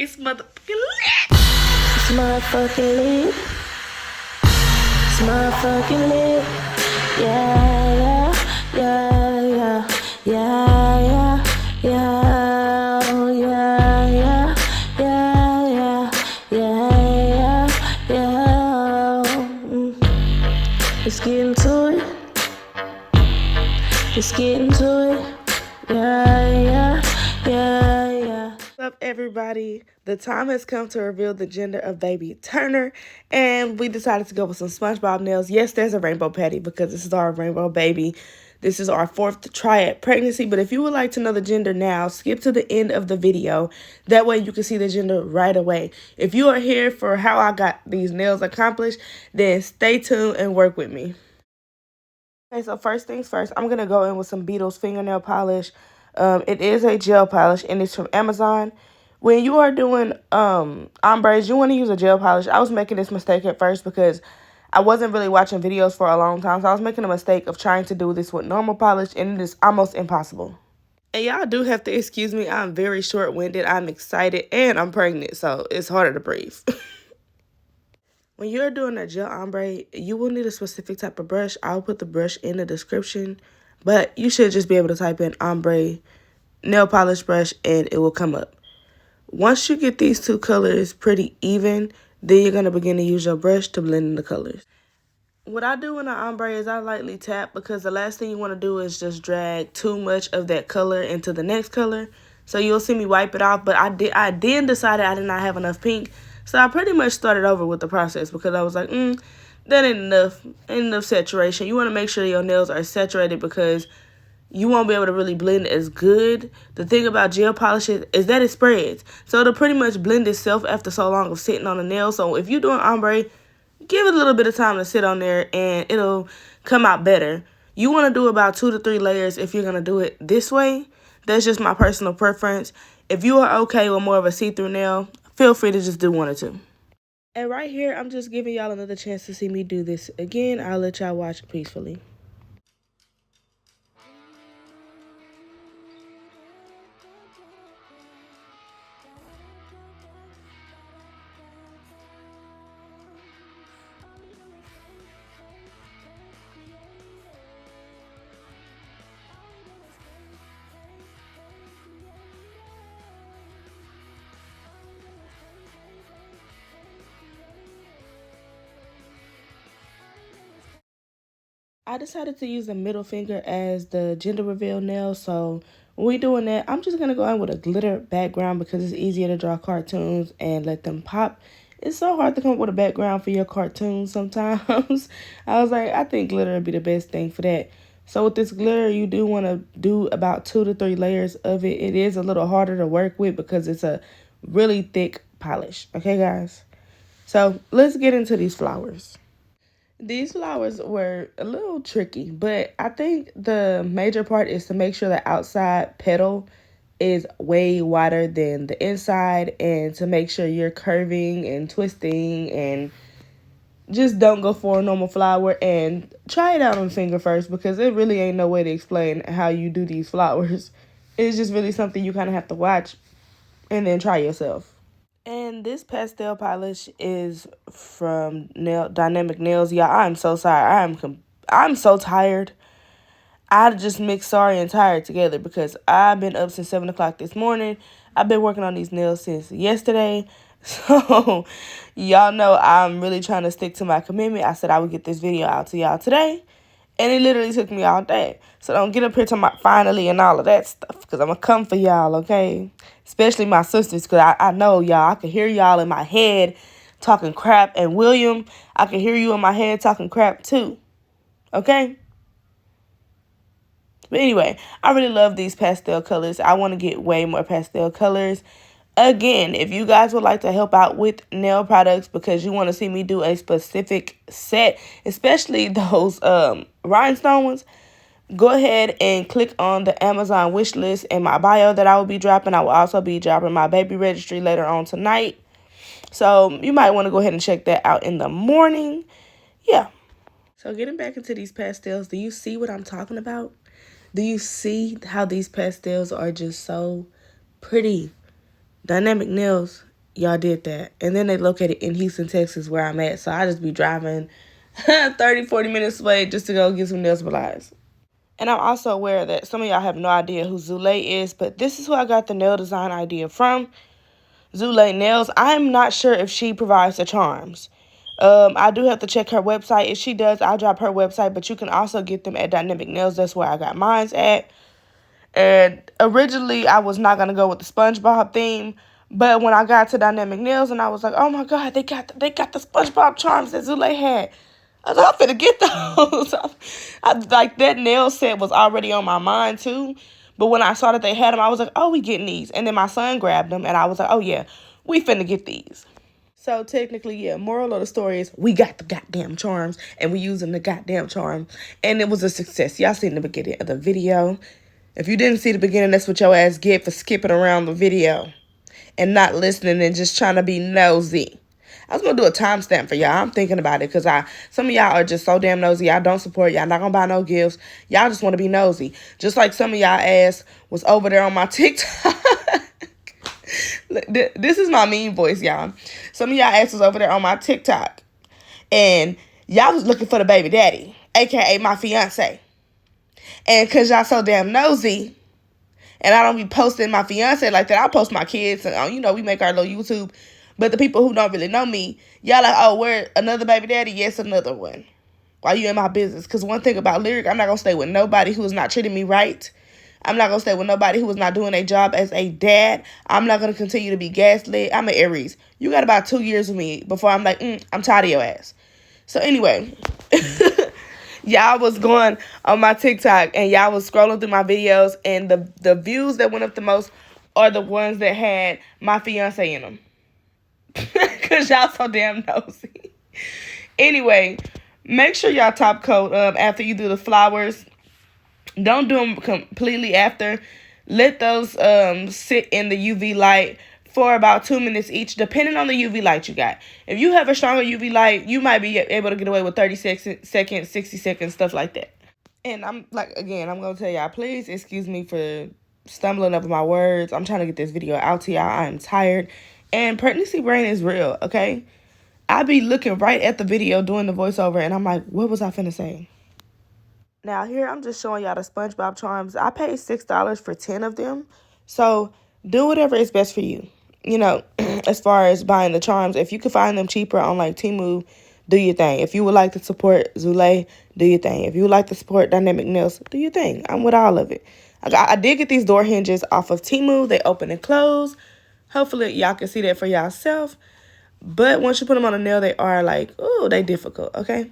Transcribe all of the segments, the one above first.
It's motherfucking lit. It's motherfucking lit. It's motherfucking lit. Yeah, yeah, yeah, yeah, yeah, yeah, yeah, yeah, yeah, yeah, yeah, yeah, yeah. Let's get into it. Let's get into it. Yeah, yeah, yeah, yeah. What's up, everybody? The time has come to reveal the gender of baby Turner, and we decided to go with some Spongebob nails. Yes, there's a rainbow patty because this is our rainbow baby. This is our 4th triad pregnancy, but if you would like to know the gender now, skip to the end of the video. That way you can see the gender right away. If you are here for how I got these nails accomplished, then stay tuned and work with me. Okay, so first things first, I'm going to go in with some Beetle's fingernail polish. It is a gel polish, and it's from Amazon. When you are doing ombres, you want to use a gel polish. I was making this mistake at first because I wasn't really watching videos for a long time. So I was making a mistake of trying to do this with normal polish, and it is almost impossible. And y'all do have to excuse me. I'm very short-winded. I'm excited, and I'm pregnant, so it's harder to breathe. When you're doing a gel ombre, you will need a specific type of brush. I'll put the brush in the description, but you should just be able to type in ombre nail polish brush and it will come up. Once you get these two colors pretty even, then you're going to begin to use your brush to blend in the colors. What I do in an ombre is I lightly tap because the last thing you want to do is just drag too much of that color into the next color. So you'll see me wipe it off, but I then decided I did not have enough pink. So I pretty much started over with the process because I was like, that ain't enough saturation. You want to make sure your nails are saturated because you won't be able to really blend as good. The thing about gel polish is that it spreads. So it'll pretty much blend itself after so long of sitting on the nail. So if you're doing ombre, give it a little bit of time to sit on there and it'll come out better. You want to do about 2 to 3 layers if you're going to do it this way. That's just my personal preference. If you are okay with more of a see-through nail, feel free to just do 1 or 2. And right here, I'm just giving y'all another chance to see me do this again. I'll let y'all watch peacefully. I decided to use the middle finger as the gender reveal nail. So when we're doing that, I'm just going to go in with a glitter background because it's easier to draw cartoons and let them pop. It's so hard to come up with a background for your cartoons sometimes. I was like, I think glitter would be the best thing for that. So with this glitter, you do want to do about 2 to 3 layers of it. It is a little harder to work with because it's a really thick polish. Okay, guys? So let's get into these flowers. These flowers were a little tricky, but I think the major part is to make sure the outside petal is way wider than the inside and to make sure you're curving and twisting and just don't go for a normal flower and try it out on the finger first because it really ain't no way to explain how you do these flowers. It's just really something you kind of have to watch and then try yourself. And this pastel polish is from Dynamic Nails. Y'all, I'm so sorry. I'm so tired. I just mixed sorry and tired together because I've been up since 7 o'clock this morning. I've been working on these nails since yesterday. So, y'all know I'm really trying to stick to my commitment. I said I would get this video out to y'all today. And it literally took me all day. So don't get up here to my finally and all of that stuff. Because I'm going to come for y'all, okay? Especially my sisters. Because I know y'all. I can hear y'all in my head talking crap. And William, I can hear you in my head talking crap too. Okay? But anyway, I really love these pastel colors. I want to get way more pastel colors. Again, if you guys would like to help out with nail products because you want to see me do a specific set, especially those rhinestone ones, go ahead and click on the Amazon wish list in my bio that I will be dropping. I will also be dropping my baby registry later on tonight. So you might want to go ahead and check that out in the morning. Yeah. So getting back into these pastels, do you see what I'm talking about? Do you see how these pastels are just so pretty? Dynamic Nails y'all did that. And then they located in Houston, Texas, where I'm at. So I just be driving 30, 40 minutes away just to go get some nails supplies. And I'm also aware that some of y'all have no idea who Zulay is, but this is who I got the nail design idea from. Zulay Nails. I'm not sure if she provides the charms. I do have to check her website. If she does, I'll drop her website, but you can also get them at Dynamic Nails. That's where I got mine at. And originally, I was not going to go with the SpongeBob theme, but when I got to Dynamic Nails and I was like, oh my God, they got the SpongeBob charms that Zulay had. I was like, I'm finna get those. Like, that nail set was already on my mind, too. But when I saw that they had them, I was like, oh, we getting these. And then my son grabbed them, and I was like, oh, yeah, we finna get these. So, technically, yeah, moral of the story is we got the goddamn charms, and we using the goddamn charm. And it was a success. Y'all seen the beginning of the video. If you didn't see the beginning, that's what your ass get for skipping around the video and not listening and just trying to be nosy. I was going to do a timestamp for y'all. I'm thinking about it because some of y'all are just so damn nosy. Y'all don't support. Y'all not going to buy no gifts. Y'all just want to be nosy. Just like some of y'all ass was over there on my TikTok. This is my mean voice, y'all. Some of y'all ass was over there on my TikTok. And y'all was looking for the baby daddy, a.k.a. my fiance. And because y'all so damn nosy, and I don't be posting my fiance like that. I post my kids, and we make our little YouTube. But the people who don't really know me, y'all like, oh, where another baby daddy? Yes, another one. Why you in my business? Because one thing about Lyric, I'm not going to stay with nobody who is not treating me right. I'm not going to stay with nobody who is not doing their job as a dad. I'm not going to continue to be gaslit. I'm an Aries. You got about 2 years with me before I'm like, I'm tired of your ass. So anyway, y'all was going on my TikTok and y'all was scrolling through my videos, and the views that went up the most are the ones that had my fiance in them. Because y'all so damn nosy. Anyway, make sure y'all top coat after you do the flowers. Don't do them completely after. Let those sit in the UV light for about 2 minutes each, depending on the UV light you got. If you have a stronger UV light, you might be able to get away with 30 seconds, 60 seconds, stuff like that. And I'm going to tell y'all, please excuse me for stumbling over my words. I'm trying to get this video out to y'all. I am tired. And pregnancy brain is real, okay? I be looking right at the video doing the voiceover, and I'm like, what was I finna say? Now, here I'm just showing y'all the SpongeBob charms. I paid $6 for 10 of them. So, do whatever is best for you. As far as buying the charms, if you can find them cheaper on, like, Temu, do your thing. If you would like to support Zulay, do your thing. If you would like to support Dynamic Nails, do your thing. I'm with all of it. I did get these door hinges off of Temu. They open and close. Hopefully, y'all can see that for yourself. But once you put them on a nail, they are like, ooh, they difficult, okay?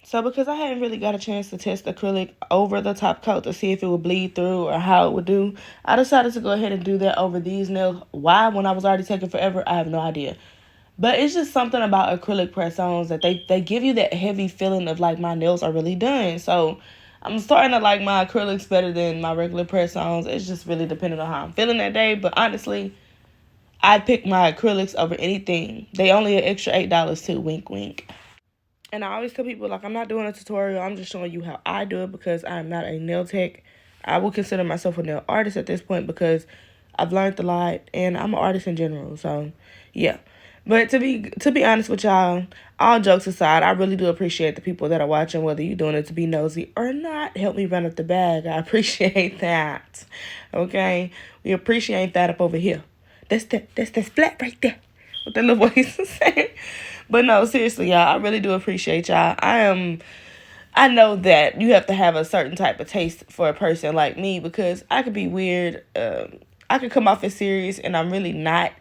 So because I hadn't really got a chance to test acrylic over the top coat to see if it would bleed through or how it would do, I decided to go ahead and do that over these nails. Why? When I was already taking forever, I have no idea. But it's just something about acrylic press-ons that they give you that heavy feeling of like my nails are really done. So I'm starting to like my acrylics better than my regular press-ons. It's just really depending on how I'm feeling that day. But honestly, I'd pick my acrylics over anything. They only an extra $8 too. Wink, wink. And I always tell people, like, I'm not doing a tutorial. I'm just showing you how I do it because I'm not a nail tech. I would consider myself a nail artist at this point because I've learned a lot and I'm an artist in general. So, yeah. But to be honest with y'all, all jokes aside, I really do appreciate the people that are watching, whether you're doing it to be nosy or not. Help me run up the bag. I appreciate that. Okay? We appreciate that up over here. That's that splat right there. What that little voice is saying. But no, seriously, y'all, I really do appreciate y'all. I know that you have to have a certain type of taste for a person like me because I could be weird. I could come off as serious and I'm really not.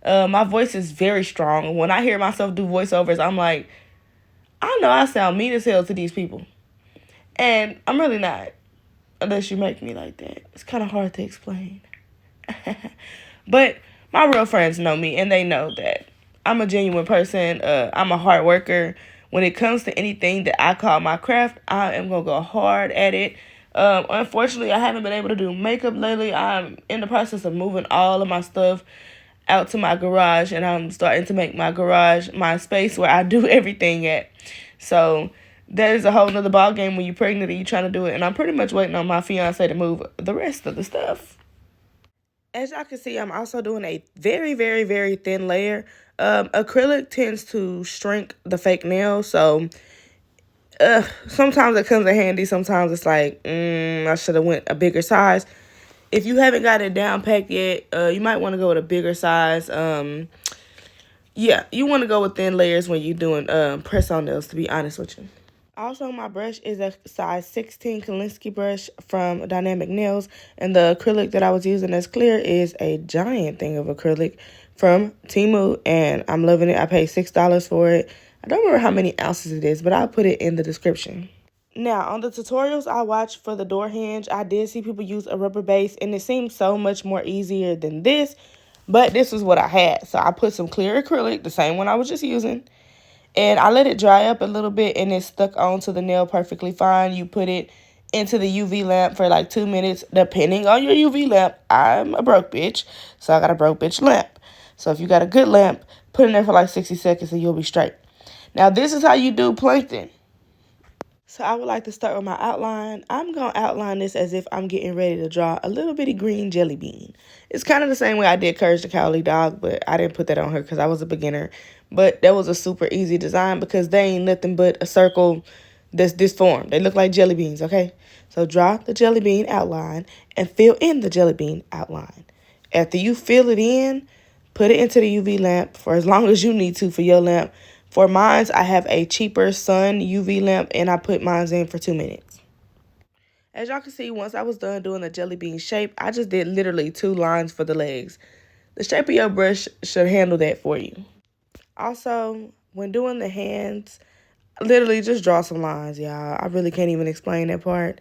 My voice is very strong. When I hear myself do voiceovers, I'm like, I know I sound mean as hell to these people. And I'm really not. Unless you make me like that. It's kind of hard to explain. But my real friends know me and they know that I'm a genuine person. I'm a hard worker. When it comes to anything that I call my craft, I am going to go hard at it. Unfortunately, I haven't been able to do makeup lately. I'm in the process of moving all of my stuff out to my garage, and I'm starting to make my garage my space where I do everything at. So that is a whole nother ball game when you're pregnant and you're trying to do it. And I'm pretty much waiting on my fiance to move the rest of the stuff. As y'all can see, I'm also doing a very, very, very thin layer. Acrylic tends to shrink the fake nail, so sometimes it comes in handy. Sometimes it's like, I should have went a bigger size. If you haven't got it down packed yet, you might want to go with a bigger size. Yeah, you want to go with thin layers when you're doing press-on nails, to be honest with you. Also, my brush is a size 16 Kolinsky brush from Dynamic Nails, and the acrylic that I was using as clear is a giant thing of acrylic from Temu, and I'm loving it. I paid $6 for it. I don't remember how many ounces it is, but I'll put it in the description. Now, on the tutorials I watched for the door hinge, I did see people use a rubber base, and it seemed so much more easier than this, but this was what I had. So I put some clear acrylic, the same one I was just using, and I let it dry up a little bit, and it stuck onto the nail perfectly fine. You put it into the UV lamp for like 2 minutes, depending on your UV lamp. I'm a broke bitch, so I got a broke bitch lamp. So if you got a good lamp, put it in there for like 60 seconds and you'll be straight. Now, this is how you do Plankton. So I would like to start with my outline. I'm going to outline this as if I'm getting ready to draw a little bitty green jelly bean. It's kind of the same way I did Courage the Cowardly Dog, but I didn't put that on her because I was a beginner. But that was a super easy design because they ain't nothing but a circle that's this form. They look like jelly beans, okay? So draw the jelly bean outline and fill in the jelly bean outline. After you fill it in, put it into the UV lamp for as long as you need to for your lamp. For mine, I have a cheaper Sun UV lamp, and I put mine in for 2 minutes. As y'all can see, once I was done doing the jelly bean shape, I just did literally 2 lines for the legs. The shape of your brush should handle that for you. Also, when doing the hands, literally just draw some lines, y'all. I really can't even explain that part.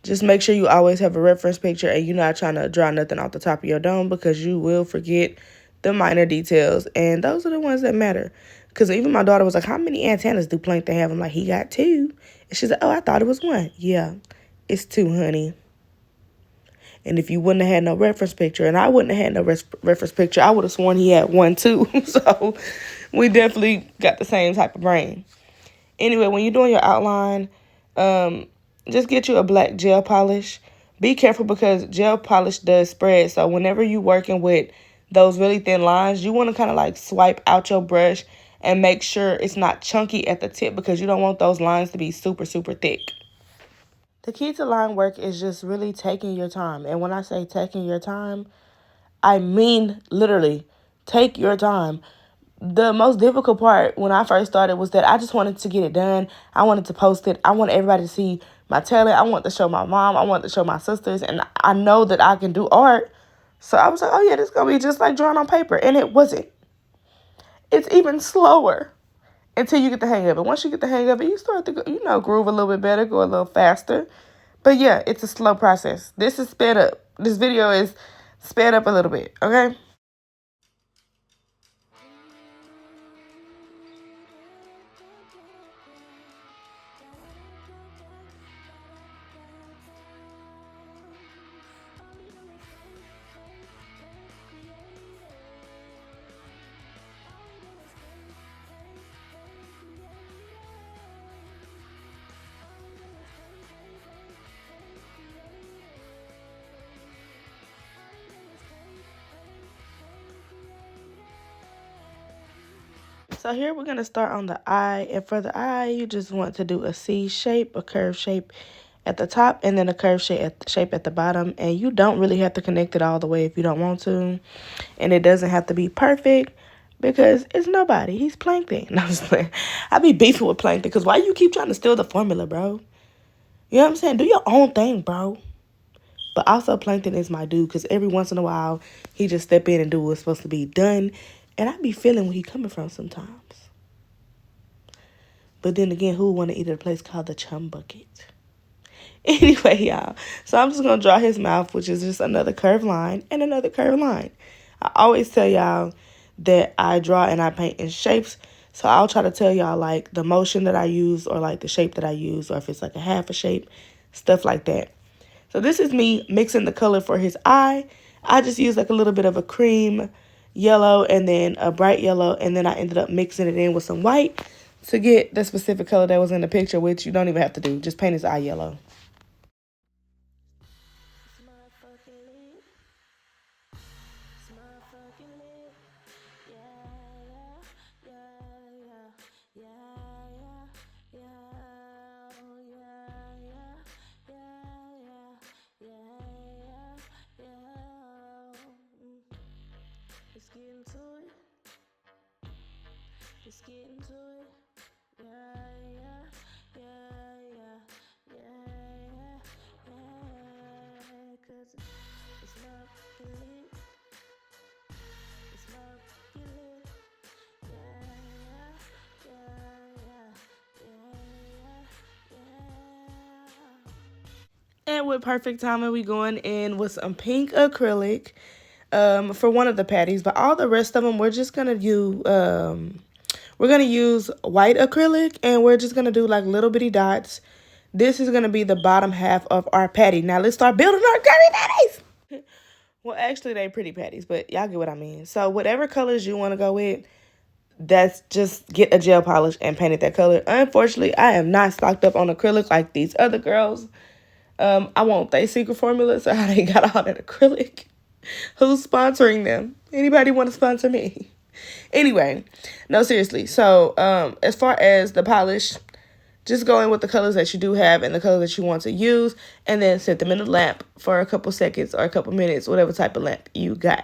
Just make sure you always have a reference picture and you're not trying to draw nothing off the top of your dome because you will forget the minor details, and those are the ones that matter. Because even my daughter was like, how many antennas do Plankton have? I'm like, he got 2. And she's like, oh, I thought it was 1. Yeah, it's 2, honey. And if you wouldn't have had no reference picture, and I wouldn't have had no reference picture, I would have sworn he had 1 too. So we definitely got the same type of brain. Anyway, when you're doing your outline, just get you a black gel polish. Be careful because gel polish does spread. So whenever you're working with those really thin lines, you want to kind of like swipe out your brush and make sure it's not chunky at the tip because you don't want those lines to be super, super thick. The key to line work is just really taking your time. And when I say taking your time, I mean literally take your time. The most difficult part when I first started was that I just wanted to get it done. I wanted to post it. I want everybody to see my talent. I want to show my mom. I want to show my sisters. And I know that I can do art. So I was like, oh, yeah, this is going to be just like drawing on paper. And it wasn't. It's even slower until you get the hang of it. Once you get the hang of it, you start to, groove a little bit better, go a little faster. But, yeah, it's a slow process. This is sped up. This video is sped up a little bit, okay? So here we're going to start on the eye. And for the eye, you just want to do a C shape, a curve shape at the top, and then a curve shape at the bottom. And you don't really have to connect it all the way if you don't want to. And it doesn't have to be perfect because it's nobody. He's Plankton. No, I'm just playing. I be beefing with Plankton because why you keep trying to steal the formula, bro? You know what I'm saying? Do your own thing, bro. But also Plankton is my dude because every once in a while, he just step in and do what's supposed to be done. And I be feeling where he coming from sometimes. But then again, who want to eat at a place called the Chum Bucket? Anyway, y'all. So I'm just going to draw his mouth, which is just another curved line and another curved line. I always tell y'all that I draw and I paint in shapes. So I'll try to tell y'all like the motion that I use or like the shape that I use or if it's like a half a shape, stuff like that. So this is me mixing the color for his eye. I just used like a little bit of a cream yellow and then a bright yellow. And then I ended up mixing it in with some white to get the specific color that was in the picture, which you don't even have to do. Just paint his eye yellow. into it. Let's get into it. Yeah, yeah, yeah, yeah, yeah, yeah. Cause it's love, get lit. It's love, get lit. Yeah, yeah, yeah, yeah, yeah, yeah. And with perfect timing, we going in with some pink acrylic for one of the patties, but all the rest of them we're just gonna use white acrylic, and we're just gonna do like little bitty dots. This is gonna be the bottom half of our patty. Now let's start building our Krabby Patties. Well, actually, they pretty patties, but y'all get what I mean. So whatever colors you want to go with, that's just get a gel polish and paint it that color. Unfortunately, I am not stocked up on acrylic like these other girls. I want their secret formula, so how they got all that acrylic. Who's sponsoring them? Anybody want to sponsor me? Anyway, no, seriously. So, as far as the polish, just go in with the colors that you do have and the colors that you want to use, and then set them in the lamp for a couple seconds or a couple minutes, whatever type of lamp you got.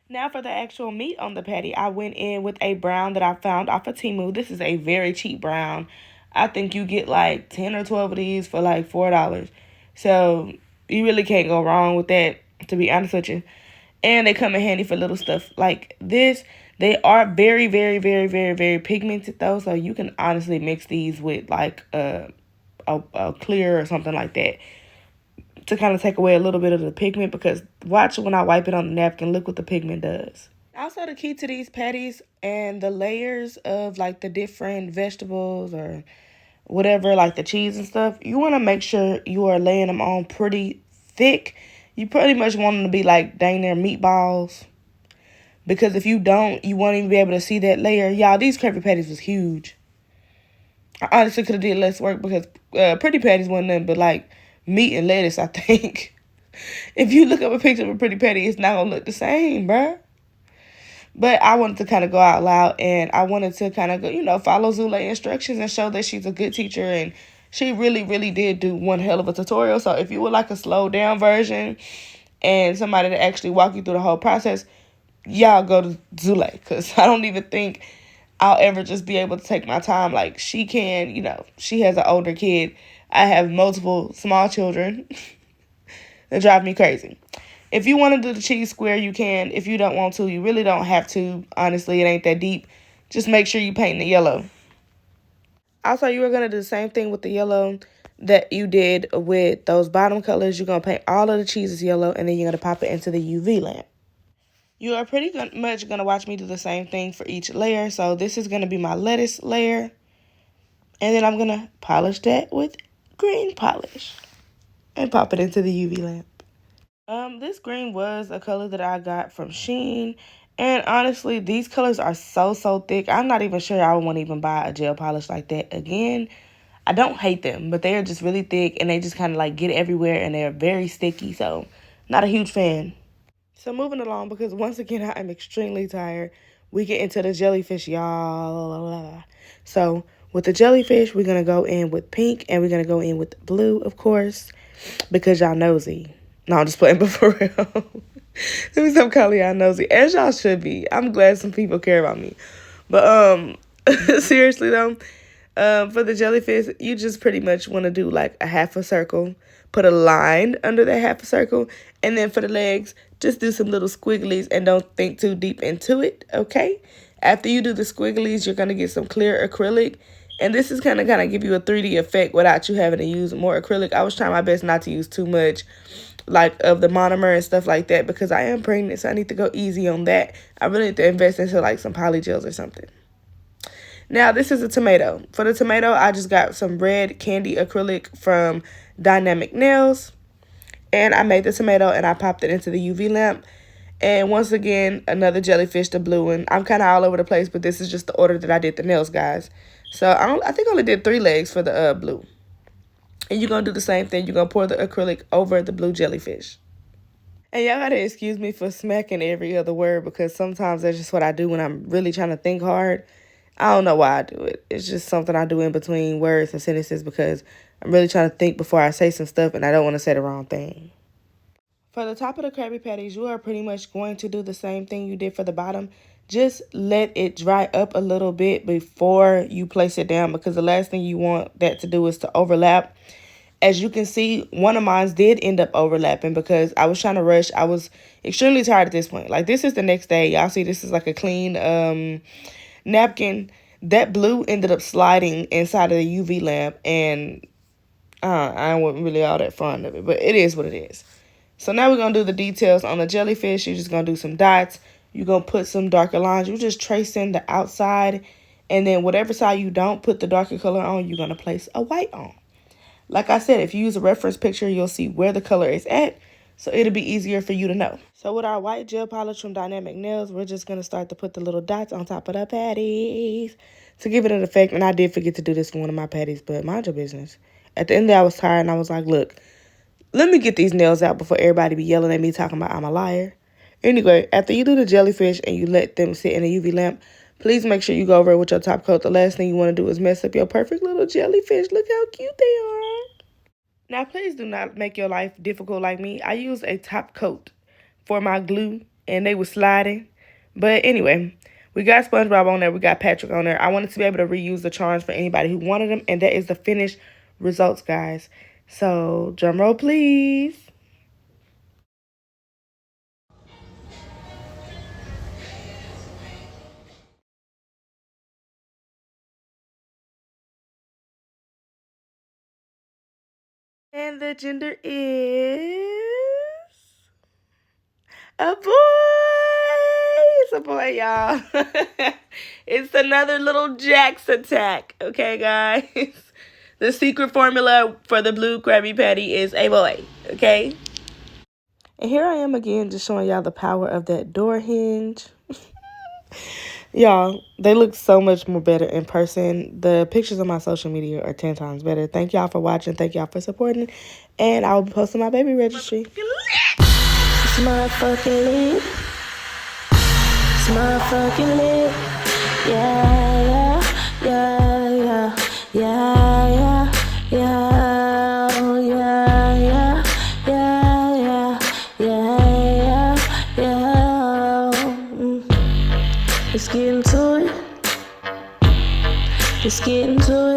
Now for the actual meat on the patty, I went in with a brown that I found off of Temu. This is a very cheap brown. I think you get like 10 or 12 of these for like $4. So you really can't go wrong with that, to be honest with you. And they come in handy for little stuff like this. They are very, very, very, very, very pigmented though. So you can honestly mix these with like a clear or something like that to kind of take away a little bit of the pigment, because watch when I wipe it on the napkin, look what the pigment does. Also, the key to these patties and the layers of like the different vegetables or whatever, like the cheese and stuff, you want to make sure you are laying them on pretty thick. You pretty much want them to be like dang near meatballs, because if you don't, you won't even be able to see that layer. Y'all, these Krabby Patties was huge. I honestly could have did less work because Pretty Patties wasn't nothing but like meat and lettuce, I think. If you look up a picture of a Pretty Patty, it's not going to look the same, bruh. But I wanted to kind of go out loud, and I wanted to kind of go, follow Zulay instructions and show that she's a good teacher, and she really, really did do one hell of a tutorial. So if you would like a slowed down version and somebody to actually walk you through the whole process, y'all go to Zulay, because I don't even think I'll ever just be able to take my time like she can. She has an older kid. I have multiple small children that drive me crazy. If you want to do the cheese square, you can. If you don't want to, you really don't have to. Honestly, it ain't that deep. Just make sure you paint the yellow. Also, you are going to do the same thing with the yellow that you did with those bottom colors. You're going to paint all of the cheeses yellow, and then you're going to pop it into the UV lamp. You are pretty much going to watch me do the same thing for each layer. So this is going to be my lettuce layer. And then I'm going to polish that with green polish and pop it into the UV lamp. This green was a color that I got from Shein. And honestly, these colors are so, so thick. I'm not even sure I would want to even buy a gel polish like that again. I don't hate them, but they are just really thick, and they just kind of like get everywhere, and they're very sticky. So not a huge fan. So moving along, because once again, I am extremely tired. We get into the jellyfish, y'all. So with the jellyfish, we're going to go in with pink, and we're going to go in with blue, of course, because y'all nosy. No, I'm just playing, but for real. Let me stop calling y'all nosy, as y'all should be. I'm glad some people care about me. But seriously though, for the jellyfish, you just pretty much want to do like a half a circle, put a line under that half a circle, and then for the legs, just do some little squigglies and don't think too deep into it, okay? After you do the squigglies, you're going to get some clear acrylic, and this is kind of give you a 3D effect without you having to use more acrylic. I was trying my best not to use too much like of the monomer and stuff like that, because I am pregnant, so I need to go easy on that. I really need to invest into like some polygels or something. Now this is a tomato. For the tomato, I just got some red candy acrylic from Dynamic Nails, and I made the tomato and I popped it into the UV lamp. And once again, another jellyfish, the blue one. I'm kind of all over the place, but this is just the order that I did the nails, guys. So I think I only did 3 legs for the blue. And you're going to do the same thing. You're going to pour the acrylic over the blue jellyfish. And y'all got to excuse me for smacking every other word, because sometimes that's just what I do when I'm really trying to think hard. I don't know why I do it. It's just something I do in between words and sentences, because I'm really trying to think before I say some stuff, and I don't want to say the wrong thing. For the top of the Krabby Patties, you are pretty much going to do the same thing you did for the bottom. Just let it dry up a little bit before you place it down, because the last thing you want that to do is to overlap. As you can see, one of mine did end up overlapping because I was trying to rush. I was extremely tired at this point. Like, this is the next day. Y'all see this is like a clean napkin. That blue ended up sliding inside of the UV lamp, and I wasn't really all that fond of it, but it is what it is. So now we're going to do the details on the jellyfish. You're just going to do some dots. You're going to put some darker lines. You're just tracing the outside, and then whatever side you don't put the darker color on, you're going to place a white on. Like I said, if you use a reference picture, you'll see where the color is at, so it'll be easier for you to know. So with our white gel polish from Dynamic Nails, we're just going to start to put the little dots on top of the patties to give it an effect. And I did forget to do this for one of my patties, but mind your business. At the end of the day, I was tired, and I was like, look, let me get these nails out before everybody be yelling at me talking about I'm a liar. Anyway, after you do the jellyfish and you let them sit in a UV lamp, please make sure you go over it with your top coat. The last thing you want to do is mess up your perfect little jellyfish. Look how cute they are. Now, please do not make your life difficult like me. I used a top coat for my glue, and they were sliding. But anyway, we got SpongeBob on there. We got Patrick on there. I wanted to be able to reuse the charms for anybody who wanted them, and that is the finished results, guys. So, drum roll, please. And the gender is a boy. It's a boy, y'all. It's another little Jax attack. Okay, guys. The secret formula for the blue Krabby Patty is a boy. Okay. And here I am again, just showing y'all the power of that door hinge. Y'all, they look so much more better in person. The pictures on my social media are 10 times better. Thank y'all for watching. Thank y'all for supporting. And I will be posting my baby registry. It's motherfucking lit. It's motherfucking lit. Yeah, yeah, yeah, yeah, yeah, yeah, yeah, yeah, yeah, yeah, yeah, yeah, yeah. Let's get into it. Let's get into it.